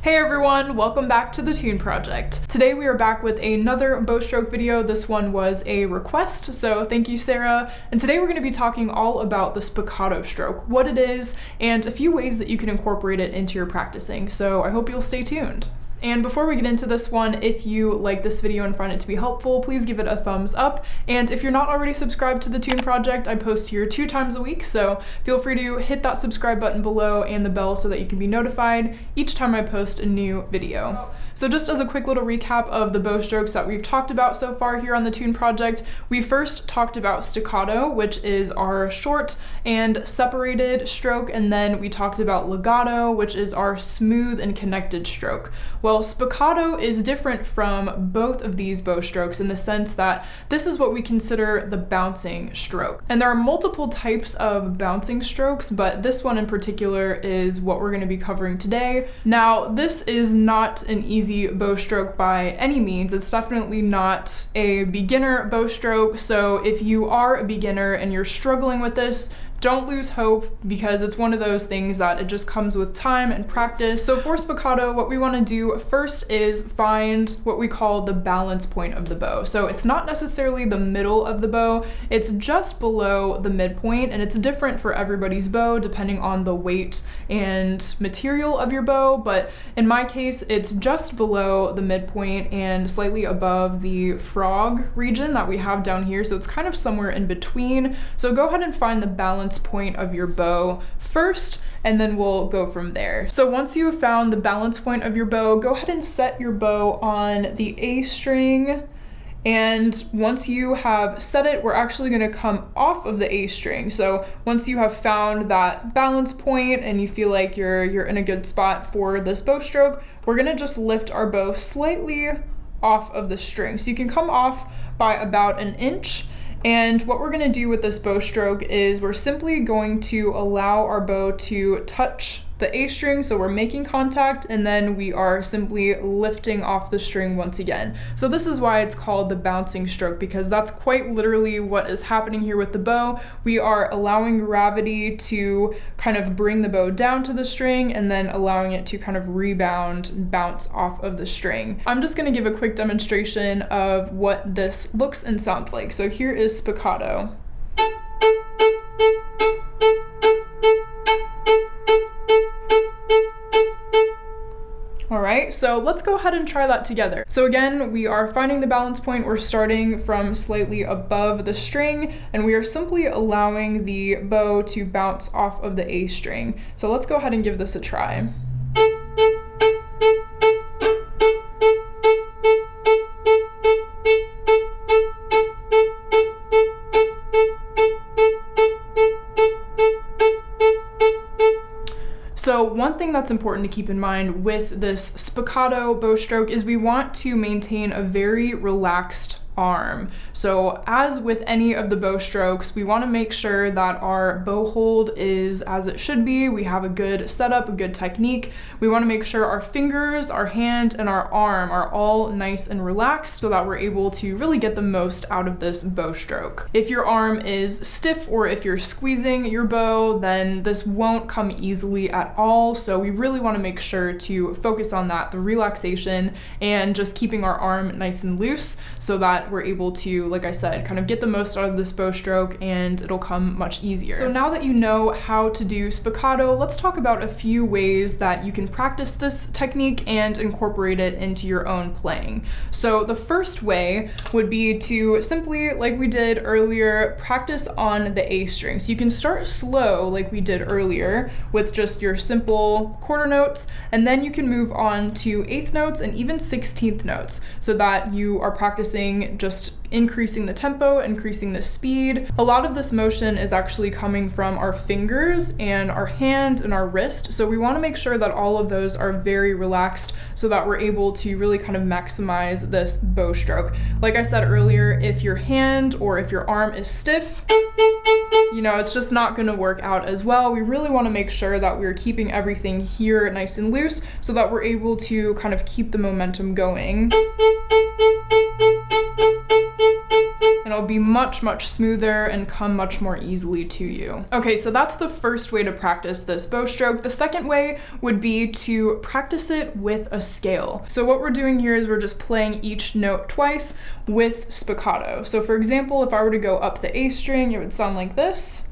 Hey everyone, welcome back to the Tune Project. Today we are back with another bow stroke video. This one was a request, so thank you, Sarah. And today we're going to be talking all about the spiccato stroke, what it is, and a few ways that you can incorporate it into your practicing. So I hope you'll stay tuned. And before we get into this one, if you like this video and find it to be helpful, please give it a thumbs up. And if you're not already subscribed to the Tune Project, I post here 2 times a week, so feel free to hit that subscribe button below and the bell so that you can be notified each time I post a new video. So just as a quick little recap of the bow strokes that we've talked about so far here on the Tune Project, we first talked about staccato, which is our short and separated stroke, and then we talked about legato, which is our smooth and connected stroke. Well, spiccato is different from both of these bow strokes in the sense that this is what we consider the bouncing stroke. And there are multiple types of bouncing strokes, but this one in particular is what we're going to be covering today. Now, this is not an easy bow stroke by any means. It's definitely not a beginner bow stroke, so if you are a beginner and you're struggling with this, don't lose hope, because it's one of those things that it just comes with time and practice. So for spiccato, what we want to do first is find what we call the balance point of the bow. So it's not necessarily the middle of the bow, it's just below the midpoint, and it's different for everybody's bow depending on the weight and material of your bow, but in my case, it's just below the midpoint and slightly above the frog region that we have down here, so it's kind of somewhere in between. So go ahead and find the balance point of your bow first, and then we'll go from there. So once you have found the balance point of your bow, go ahead and set your bow on the A string. And once you have set it, we're actually going to come off of the A string. So once you have found that balance point and you feel like you're in a good spot for this bow stroke, we're going to just lift our bow slightly off of the string. So you can come off by about an inch. And what we're going to do with this bow stroke is we're simply going to allow our bow to touch the A string, so we're making contact, and then we are simply lifting off the string once again. So this is why it's called the bouncing stroke, because that's quite literally what is happening here with the bow. We are allowing gravity to kind of bring the bow down to the string and then allowing it to kind of rebound and bounce off of the string. I'm just going to give a quick demonstration of what this looks and sounds like. So here is spiccato. All right, so let's go ahead and try that together. So again, we are finding the balance point. We're starting from slightly above the string, and we are simply allowing the bow to bounce off of the A string. So let's go ahead and give this a try. So one thing that's important to keep in mind with this spiccato bow stroke is we want to maintain a very relaxed arm. So as with any of the bow strokes, we want to make sure that our bow hold is as it should be. We have a good setup, a good technique. We want to make sure our fingers, our hand, and our arm are all nice and relaxed so that we're able to really get the most out of this bow stroke. If your arm is stiff or if you're squeezing your bow, then this won't come easily at all. So we really want to make sure to focus on that, the relaxation, and just keeping our arm nice and loose so that we're able to, like I said, kind of get the most out of this bow stroke, and it'll come much easier. So now that you know how to do spiccato, let's talk about a few ways that you can practice this technique and incorporate it into your own playing. So the first way would be to simply, like we did earlier, practice on the A string. So you can start slow like we did earlier with just your simple quarter notes, and then you can move on to eighth notes and even 16th notes so that you are practicing just increasing the tempo, increasing the speed. A lot of this motion is actually coming from our fingers and our hand and our wrist. So we want to make sure that all of those are very relaxed so that we're able to really kind of maximize this bow stroke. Like I said earlier, if your hand or if your arm is stiff, you know, it's just not going to work out as well. We really want to make sure that we're keeping everything here nice and loose so that we're able to kind of keep the momentum going. and it'll be much, much smoother and come much more easily to you. Okay, so that's the first way to practice this bow stroke. The second way would be to practice it with a scale. So what we're doing here is we're just playing each note twice with spiccato. So for example, if I were to go up the A string, it would sound like this.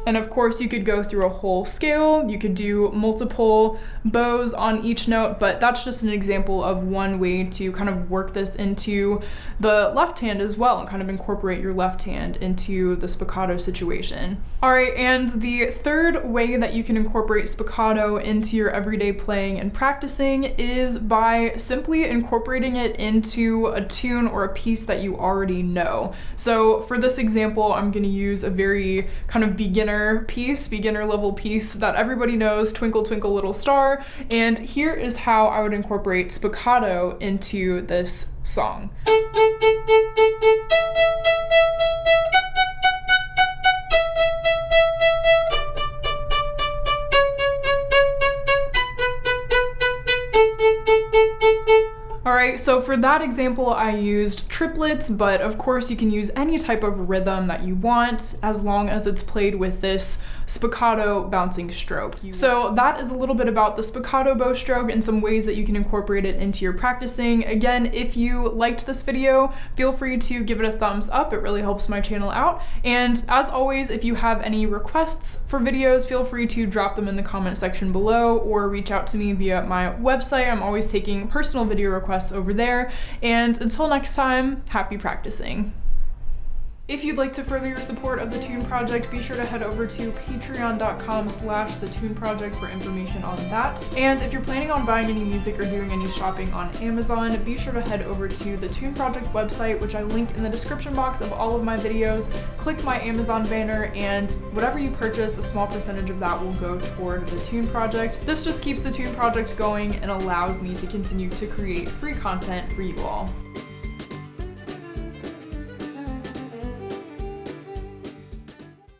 And of course you could go through a whole scale, you could do multiple bows on each note, but that's just an example of one way to kind of work this into the left hand as well and kind of incorporate your left hand into the spiccato situation. All right, and the third way that you can incorporate spiccato into your everyday playing and practicing is by simply incorporating it into a tune or a piece that you already know. So for this example, I'm gonna use a very kind of beginner level piece that everybody knows, Twinkle Twinkle Little Star, and here is how I would incorporate spiccato into this song. Alright, so for that example I used triplets, but of course you can use any type of rhythm that you want as long as it's played with this spiccato bouncing stroke. So that is a little bit about the spiccato bow stroke and some ways that you can incorporate it into your practicing. Again, if you liked this video, feel free to give it a thumbs up. It really helps my channel out. And as always, if you have any requests for videos, feel free to drop them in the comment section below or reach out to me via my website. I'm always taking personal video requests over there. And until next time, happy practicing. If you'd like to further your support of the Tune Project, be sure to head over to patreon.com/thetuneproject for information on that. And if you're planning on buying any music or doing any shopping on Amazon, be sure to head over to the Tune Project website, which I linked in the description box of all of my videos. Click my Amazon banner, and whatever you purchase, a small percentage of that will go toward the Tune Project. This just keeps the Tune Project going and allows me to continue to create free content for you all.